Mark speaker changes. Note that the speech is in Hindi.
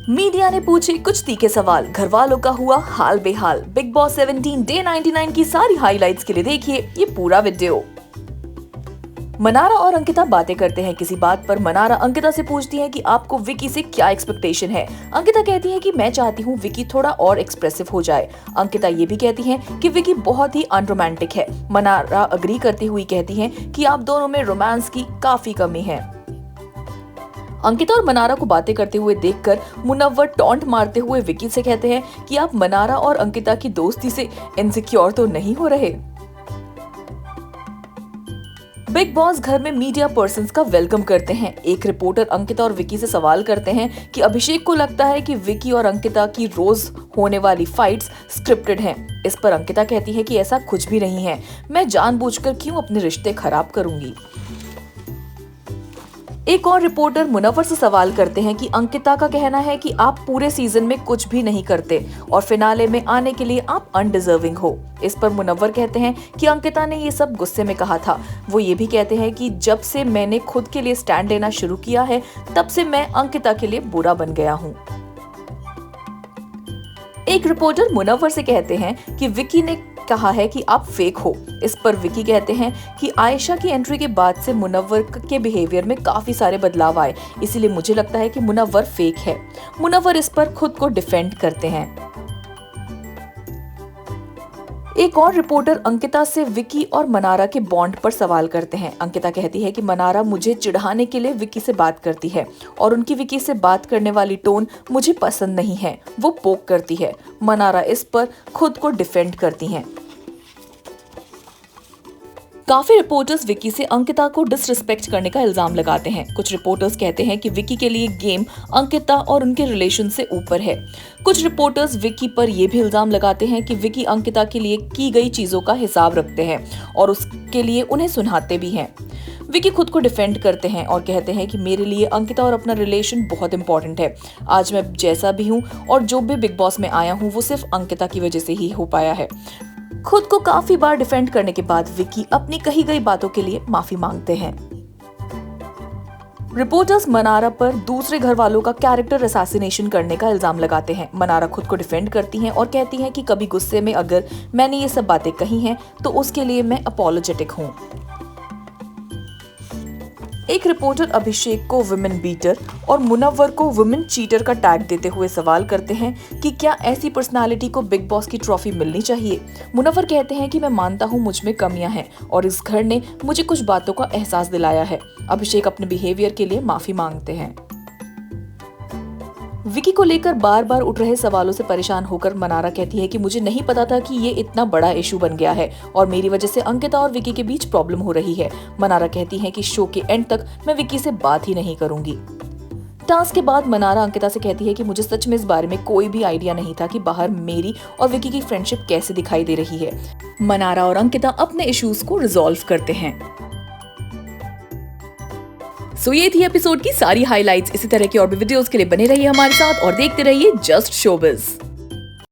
Speaker 1: मीडिया ने पूछे कुछ तीखे सवाल, घर वालों का हुआ हाल बेहाल। बिग बॉस 17 डे 99 की सारी हाइलाइट्स के लिए देखिए ये पूरा वीडियो। मनारा और अंकिता बातें करते हैं किसी बात पर। मनारा अंकिता से पूछती है कि आपको विकी से क्या एक्सपेक्टेशन है। अंकिता कहती है कि मैं चाहती हूँ विकी थोड़ा और एक्सप्रेसिव हो जाए। अंकिता ये भी कहती है कि विकी बहुत ही अनरोमांटिक है। मनारा अग्री करती हुई कहती है कि आप दोनों में रोमांस की काफी कमी है। अंकिता और मनारा को बातें करते हुए देखकर मुनव्वर टॉन्ट मारते हुए विकी से कहते हैं कि आप मनारा और अंकिता की दोस्ती से इनसिक्योर तो नहीं हो रहे। बिग बॉस घर में मीडिया पर्संस का वेलकम करते हैं। एक रिपोर्टर अंकिता और विकी से सवाल करते हैं कि अभिषेक को लगता है कि विकी और अंकिता की रोज होने वाली फाइट्स स्क्रिप्टेड हैं। इस पर अंकिता कहती है कि ऐसा कुछ भी नहीं है, मैं जानबूझकर क्यों अपने रिश्ते खराब करूंगी। एक और रिपोर्टर मुनव्वर से सवाल करते हैं कि अंकिता का कहना है कि आप पूरे सीजन में कुछ भी नहीं करते और फिनाले में आने के लिए आप अनडिजर्विंग हो। इस पर मुनव्वर कहते हैं कि अंकिता ने ये सब गुस्से में कहा था। वो ये भी कहते हैं कि जब से मैंने खुद के लिए स्टैंड लेना शुरू किया है तब से मैं अंकिता के लिए बुरा बन गया हूँ। एक रिपोर्टर मुनव्वर से कहते हैं कि विकी ने कहा है कि आप फेक हो। इस पर विकी कहते हैं कि आयशा की एंट्री के बाद से मुनव्वर के बिहेवियर में काफी सारे बदलाव आए, इसीलिए मुझे लगता है कि मुनव्वर फेक है। मुनव्वर इस पर खुद को डिफेंड करते हैं। एक और रिपोर्टर अंकिता से विकी और मनारा के बॉन्ड पर सवाल करते हैं। अंकिता कहती है कि मनारा मुझे चिढ़ाने के लिए विकी से बात करती है और उनकी विकी से बात करने वाली टोन मुझे पसंद नहीं है, वो पोक करती है। मनारा इस पर खुद को डिफेंड करती हैं। काफी रिपोर्टर्स विकी से अंकिता को डिसरिस्पेक्ट करने का इल्जाम लगाते हैं। कुछ रिपोर्टर्स कहते हैं कि विकी के लिए गेम अंकिता और उनके रिलेशन से ऊपर है। कुछ रिपोर्टर्स विकी पर यह भी इल्जाम लगाते हैं कि विकी अंकिता के लिए की गई चीजों का हिसाब रखते हैं और उसके लिए उन्हें सुनाते भी हैं। विकी खुद को डिफेंड करते हैं और कहते हैं कि मेरे लिए अंकिता और अपना रिलेशन बहुत इंपॉर्टेंट है। आज मैं जैसा भी हूँ और जो भी बिग बॉस में आया हूँ वो सिर्फ अंकिता की वजह से ही हो पाया है। खुद को काफी बार डिफेंड करने के बाद विकी अपनी कही गई बातों के लिए माफी मांगते हैं। रिपोर्टर्स मनारा पर दूसरे घर वालों का कैरेक्टर असैसिनेशन करने का इल्जाम लगाते हैं। मनारा खुद को डिफेंड करती हैं और कहती हैं कि कभी गुस्से में अगर मैंने ये सब बातें कही हैं तो उसके लिए मैं अपोलोजेटिक हूँ। एक रिपोर्टर अभिषेक को वुमेन बीटर और मुनव्वर को वुमेन चीटर का टैग देते हुए सवाल करते हैं कि क्या ऐसी पर्सनालिटी को बिग बॉस की ट्रॉफी मिलनी चाहिए। मुनव्वर कहते हैं कि मैं मानता हूं मुझ में कमियां हैं और इस घर ने मुझे कुछ बातों का एहसास दिलाया है। अभिषेक अपने बिहेवियर के लिए माफी मांगते हैं। विकी को लेकर बार बार उठ रहे सवालों से परेशान होकर मनारा कहती है कि मुझे नहीं पता था कि ये इतना बड़ा इशू बन गया है और मेरी वजह से अंकिता और विकी के बीच प्रॉब्लम हो रही है। मनारा कहती है कि शो के एंड तक मैं विकी से बात ही नहीं करूंगी। टास्क के बाद मनारा अंकिता से कहती है कि मुझे सच में इस बारे में कोई भी आइडिया नहीं था कि बाहर मेरी और विकी की फ्रेंडशिप कैसे दिखाई दे रही है। मनारा और अंकिता अपने इश्यूज को रिजॉल्व करते हैं। सो ये थी एपिसोड की सारी हाइलाइट्स। इसी तरह की और भी वीडियोस के लिए बने रहिए हमारे साथ और देखते रहिए जस्ट शोबिज।